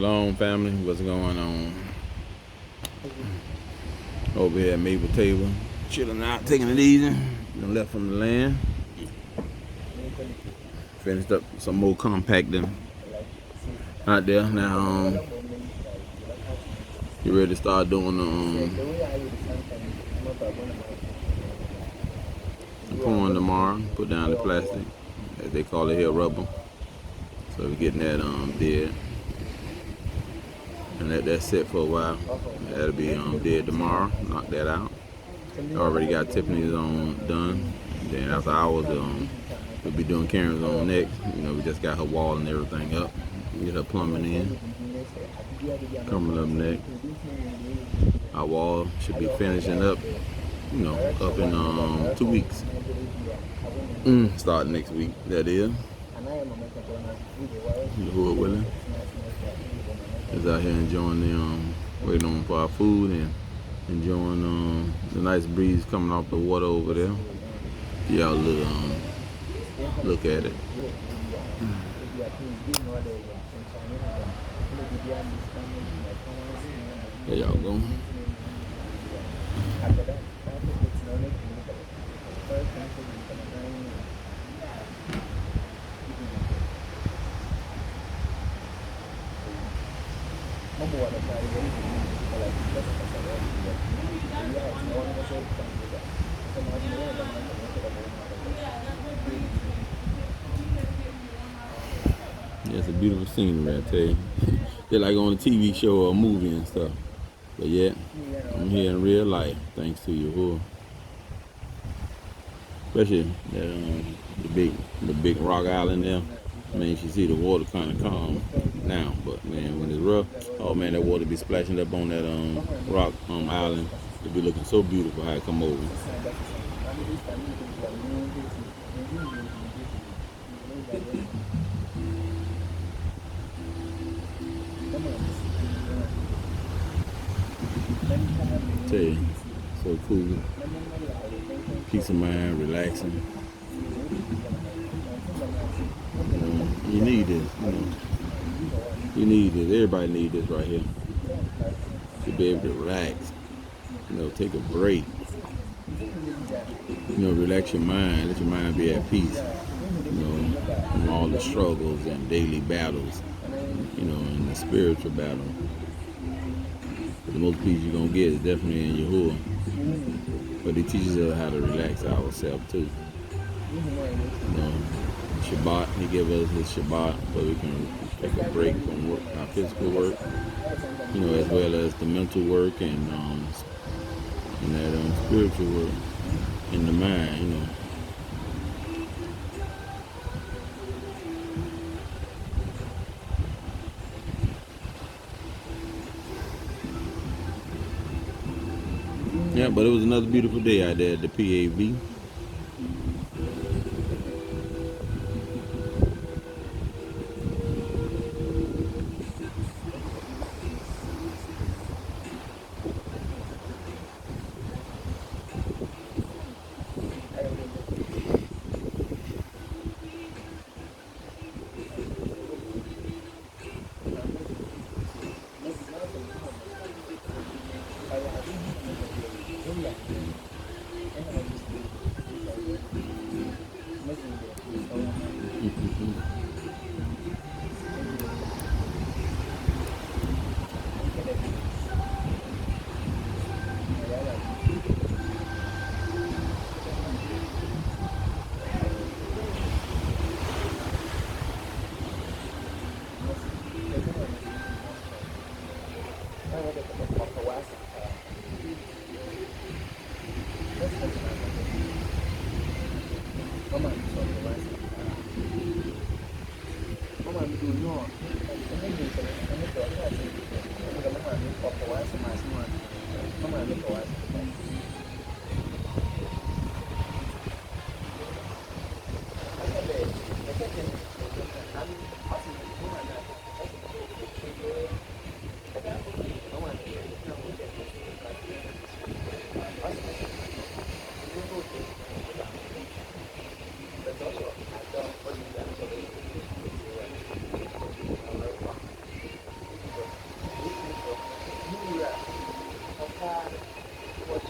Shalom family, what's going on? Over here at Mable table, chilling out, taking it easy. Left from the land. Finished up some more compacting out there. Now get ready to start doing the pouring tomorrow. Put down the plastic, as they call it here, rubber. So we're getting that dead. And let that sit for a while. That'll be dead tomorrow. Knock that out. Already got Tiffany's done. Then after hours, we'll be doing Karen's on next. We just got her wall and everything up. Get her plumbing in. Coming up next. Our wall should be finishing up, up in 2 weeks. Starting next week, that is. Who are willing. Is out here enjoying the waiting on for our food and enjoying the nice breeze coming off the water over there. Y'all look at it. There y'all go. Yeah, it's a beautiful scenery, I tell you. They're like on a TV show or a movie and stuff. But yeah, I'm here in real life, thanks to Yahuwah. Especially the big rock island there. Man, you see the water kind of calm now, but man, when it's rough, oh man, that water be splashing up on that rock island. It be looking so beautiful how it come over. Tell you, so cool. Peace of mind, relaxing. You need this, You need this. Everybody need this right here. To be able to relax. Take a break. Relax your mind. Let your mind be at peace. From all the struggles and daily battles. And the spiritual battle. But the most peace you're gonna get is definitely in Yahuwah. But he teaches us how to relax ourselves too. Shabbat, he gave us his Shabbat, so we can take a break from work, our physical work, as well as the mental work and that spiritual work in the mind, Yeah, but it was another beautiful day out there at the PAV.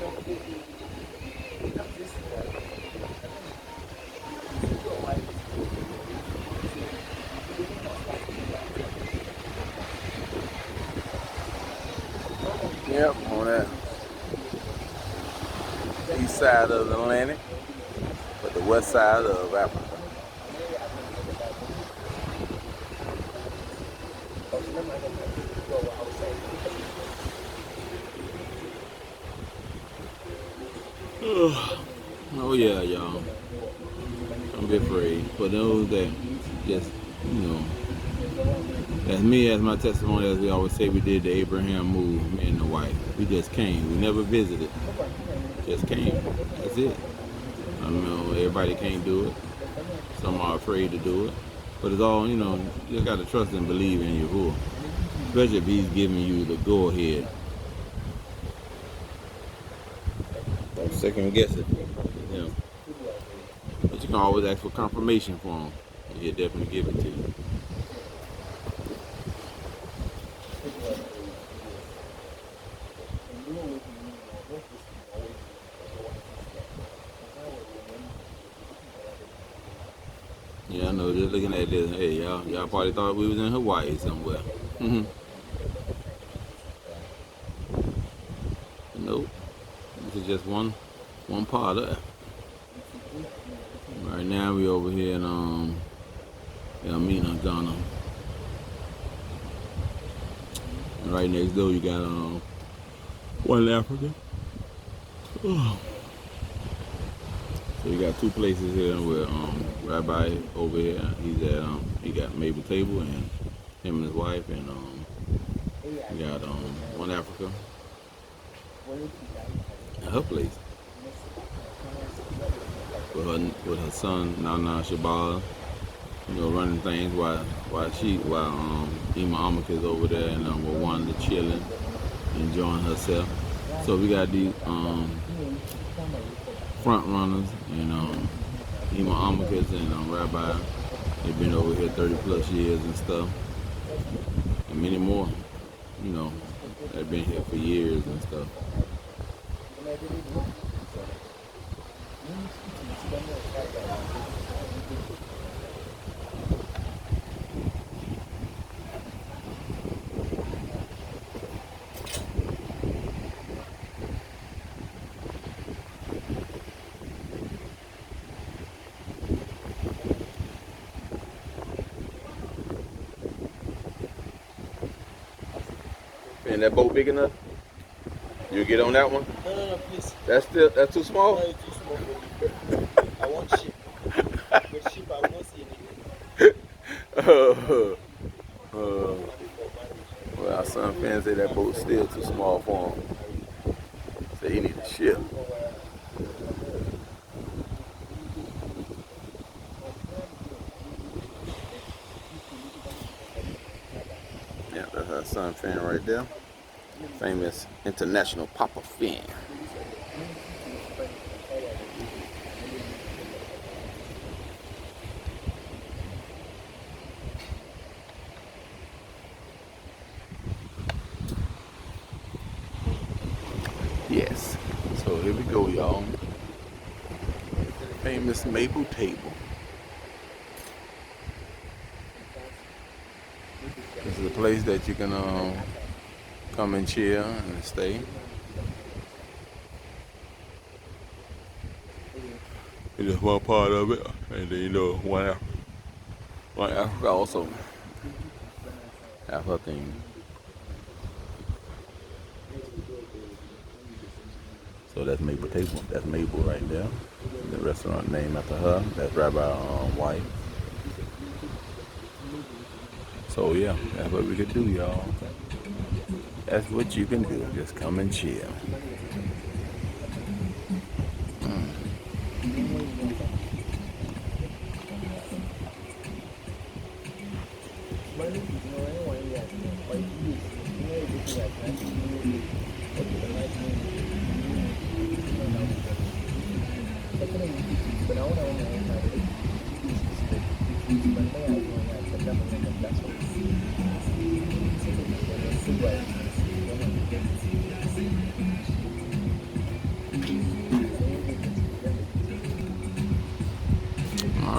Yep, on that east side of the Atlantic, but the west side of Africa. Oh yeah, y'all. Don't be afraid. For those that just, you know, as me, as my testimony, as we always say, we did the Abraham move, me and the wife. We just came. We never visited. Just came. That's it. I know everybody can't do it. Some are afraid to do it. But it's all, you know, you just got to trust and believe in Yahuwah. Especially if he's giving you the go-ahead. Don't second guess it. You know. But you can always ask for confirmation for him. He'll definitely give it to you. Yeah, I know. Just looking at this, hey, y'all probably thought we was in Hawaii somewhere. Nope. This is just one part of it. Right now we over here in Elmina, Ghana. And right next door you got one in Africa. Oh. So you got two places here where Rabbi over here, he's at he got Mable table and him and his wife, and we got one Africa at her place with her son Nana Shabala, you know, running things while Ima Amaka is over there and with Wanda chilling, enjoying herself. So we got these front runners and Ima Amakas and Rabbi. They've been over here 30 plus years and stuff, and many more, you know, they've been here for years and stuff. And that boat big enough? You get on that one? No, please. That's too small? No, it's too small for me. I want ship. With ship, I won't see anything. Well, our son fans say that boat's still too small for him. Say he need a ship. Yeah, that's our son fan right there. Famous international Papa fan. Yes. So here we go, y'all. Famous Mable table. This is a place that you can come and chill and stay. It's just one part of it, and then you know one Africa also have her thing. So that's Mable table. That's Mable right there. The restaurant named after her. That's Rabbi's wife. So yeah, that's what we could do, y'all. That's what you can do. Just come and chill.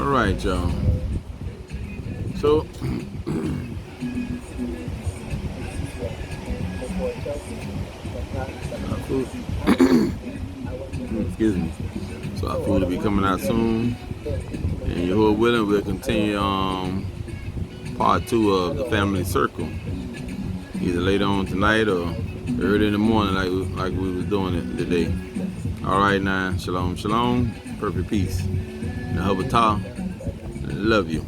All right, y'all. So, our food, excuse me. So our food will be coming out soon. And Yahuwah willing, we'll continue part 2 of the family circle, either later on tonight or early in the morning, like we was doing it today. All right, now, shalom, shalom, perfect peace. Nahabatah, love you.